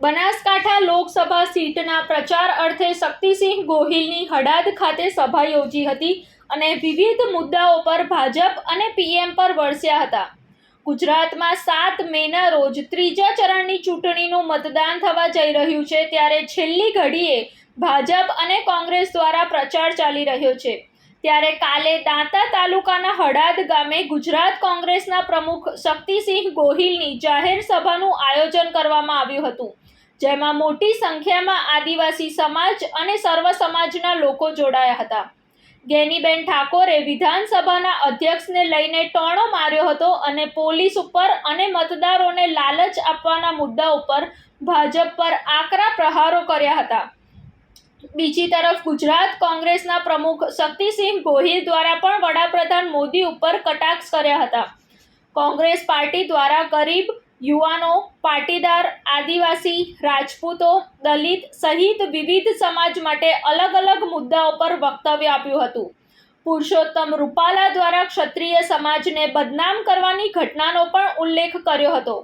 બનાસકાંઠા લોકસભા સીટના પ્રચાર અર્થે શક્તિસિંહ ગોહિલની હડાદ ખાતે સભા યોજી હતી અને વિવિધ મુદ્દાઓ પર ભાજપ અને પીએમ પર વરસ્યા હતા. ગુજરાતમાં 7 મેના રોજ ત્રીજા ચરણની ચૂંટણીનું મતદાન થવા જઈ રહ્યું છે, ત્યારે છેલ્લી ઘડીએ ભાજપ અને કોંગ્રેસ દ્વારા પ્રચાર ચાલી રહ્યો છે. ત્યારે કાલે દાંતા તાલુકાના હડાદ ગામે ગુજરાત કોંગ્રેસના પ્રમુખ શક્તિસિંહ ગોહિલની જાહેર સભાનું આયોજન કરવામાં આવ્યું હતું, જેમાં મોટી સંખ્યામાં આદિવાસી સમાજ અને સર્વ સમાજના લોકો જોડાયા હતા. ગેનીબેન ઠાકોરે વિધાનસભાના અધ્યક્ષને લઈને ટોણો માર્યો હતો અને પોલીસ ઉપર અને મતદારોને લાલચ આપવાના મુદ્દા ઉપર ભાજપ પર આકરા પ્રહારો કર્યા હતા. બીજી તરફ ગુજરાત કોંગ્રેસના પ્રમુખ શક્તિસિંહ ગોહિલ દ્વારા પણ વડાપ્રધાન મોદી ઉપર કટાક્ષ કર્યા હતા. કોંગ્રેસ પાર્ટી દ્વારા ગરીબ, યુવાનો, પાટીદાર, આદિવાસી, રાજપૂતો, દલિત સહિત વિવિધ સમાજ માટે અલગ અલગ મુદ્દાઓ પર વક્તવ્ય આપ્યું હતું. પુરુષોત્તમ રૂપાલા દ્વારા ક્ષત્રિય સમાજને બદનામ કરવાની ઘટનાનો પણ ઉલ્લેખ કર્યો હતો.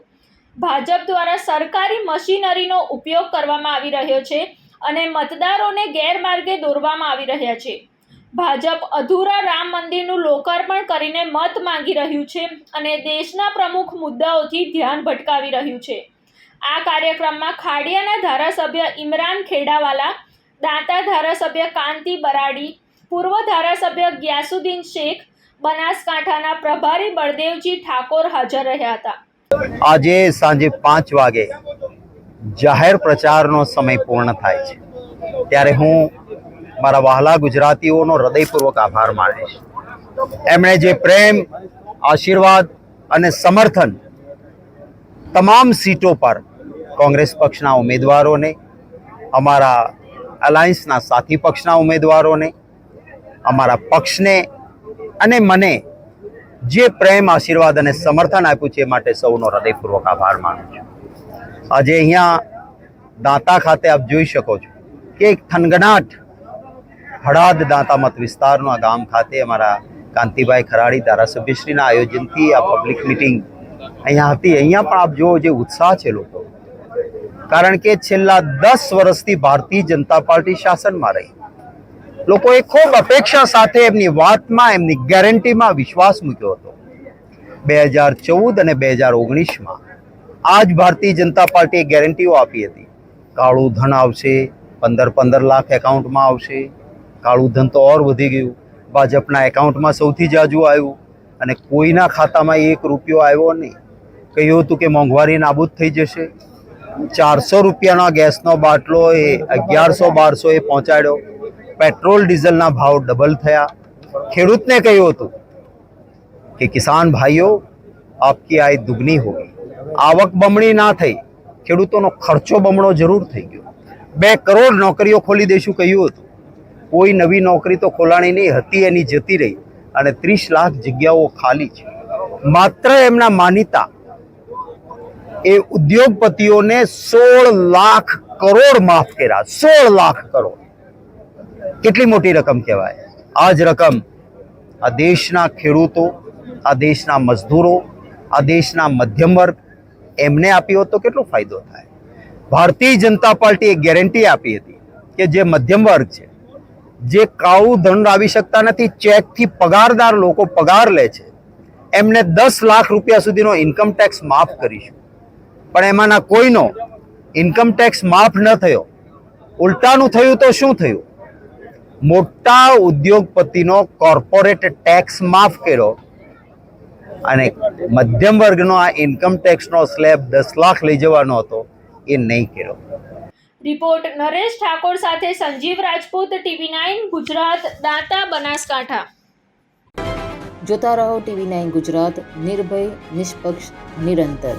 ભાજપ દ્વારા સરકારી મશીનરીનો ઉપયોગ કરવામાં આવી રહ્યો છે અને મતદારોને ગેરમાર્ગે દોરવામાં આવી રહ્યા છે. ભાજપ અધૂરા રામ મંદિરનું લોકાર્પણ કરીને મત માંગી રહ્યું છે અને દેશના પ્રમુખ મુદ્દાઓથી ધ્યાન ભટકાવી રહ્યું છે. આ કાર્યક્રમમાં ખાડિયાના ધારાસભ્ય ઇમરાન ખેડાવાલા, દાંતા ધારાસભ્ય કાંતિ બરાડી, પૂર્વ ધારાસભ્ય ગ્યાસુદ્દીન શેખ, બનાસકાંઠાના પ્રભારી બળદેવજી ઠાકોર હાજર રહ્યા હતા. આજે સાંજે 5 વાગે જાહેર પ્રચારનો સમય પૂર્ણ થાય છે, ત્યારે હું મારા વહાલા ગુજરાતીઓનો હૃદયપૂર્વક આભાર માનીશ. એમણે જે પ્રેમ, આશીર્વાદ અને સમર્થન તમામ સીટો પર કોંગ્રેસ પક્ષના ઉમેદવારોને, અમારા અલાયન્સના સાથી પક્ષના ઉમેદવારોને, અમારા પક્ષને અને મને જે પ્રેમ, આશીર્વાદ અને સમર્થન આપ્યું છે એ માટે સૌનો હૃદયપૂર્વક આભાર માનું છું. આજે અહીંયા દાંતા ખાતે આપ જોઈ શકો છો કે એક થનગનાટ હડાદ દાંતા મત વિસ્તારના ગામ ખાતે અમારા કાંતિભાઈ ખરાડી ધારાસભ્યશ્રીના આયોજનથી આ પબ્લિક મિટિંગ અહીંયા હતી. અહીંયા પણ આપ જુઓ જે ઉત્સાહ છે લોકો, કારણ કે છેલ્લા 10 વર્ષથી ભારતીય જનતા પાર્ટી શાસનમાં રહી. લોકોએ ખૂબ અપેક્ષા સાથે એમની વાતમાં, એમની ગેરંટીમાં વિશ્વાસ મૂક્યો હતો. 2014 અને 2019માં આ જ ભારતીય જનતા પાર્ટીએ ગેરંટીઓ આપી હતી. કાળું ધન આવશે, 15 લાખ એકાઉન્ટમાં આવશે. કાળું ધન તો ઓર વધી ગયું. ભાજપના એકાઉન્ટમાં સૌથી જાજુ આવ્યું અને કોઈના ખાતામાં 1 રૂપિયો આવ્યો નહીં. કહ્યું હતું કે મોંઘવારી નાબૂદ થઈ જશે. 400 રૂપિયાનો ગેસનો બાટલો એ 1100-1200 એ પહોંચાડ્યો. પેટ્રોલ ડીઝલના ભાવ ડબલ થયા. ખેડૂતને કહ્યું હતું કે કિસાન ભાઈઓ, આપકી આય દુગની હોગી. આવક બમણી ના થઈ, ખેડૂતોનો ખર્ચો બમણો જરૂર થઈ ગયો. 2 કરોડ નોકરીઓ ખોલી દઈશું કહ્યું હતું. કોઈ નવી નોકરી તો ખોલાણી નહીં, હતી એની જતી રહી અને 30 લાખ જગ્યાઓ ખાલી છે. માત્ર એમના માનીતા એ ઉદ્યોગપતિઓને 16 લાખ કરોડ માફ કર્યા. 16 લાખ કરોડ કેટલી મોટી રકમ કહેવાય. આ જ રકમ આ દેશના ખેડૂતો, આ દેશના મજદૂરો, આ દેશના મધ્યમ વર્ગ એમને આપી હોત તો કેટલો ફાયદો થાય. ભારતીય જનતા પાર્ટીએ ગેરંટી આપી હતી કે જે મધ્યમ વર્ગ છે, જે કાળું ધન લાવી શકતા નથી, ચેકથી પગારદાર લોકો પગાર લે છે, એમને 10 લાખ રૂપિયા સુધીનો ઇન્કમ ટેક્સ માફ કરીશું. પણ એમાંના કોઈનો ઇન્કમ ટેક્સ માફ ન થયો. ઉલટાનું થયું તો શું થયું? મોટા ઉદ્યોગપતિનો કોર્પોરેટ ટેક્સ માફ કર્યો અને મધ્યમ વર્ગનો આ ઇન્કમ ટેક્સનો સ્લેબ 10 લાખ લઈ જવાનો હતો એ નહીં કર્યો. રિપોર્ટ નરેશ ઠાકોર સાથે સંજીવ રાજપૂત, TV9 ગુજરાત, દાંતા, બનાસકાંઠા. જોતા રહો TV9 ગુજરાત, નિર્ભય, નિષ્પક્ષ, નિરંતર.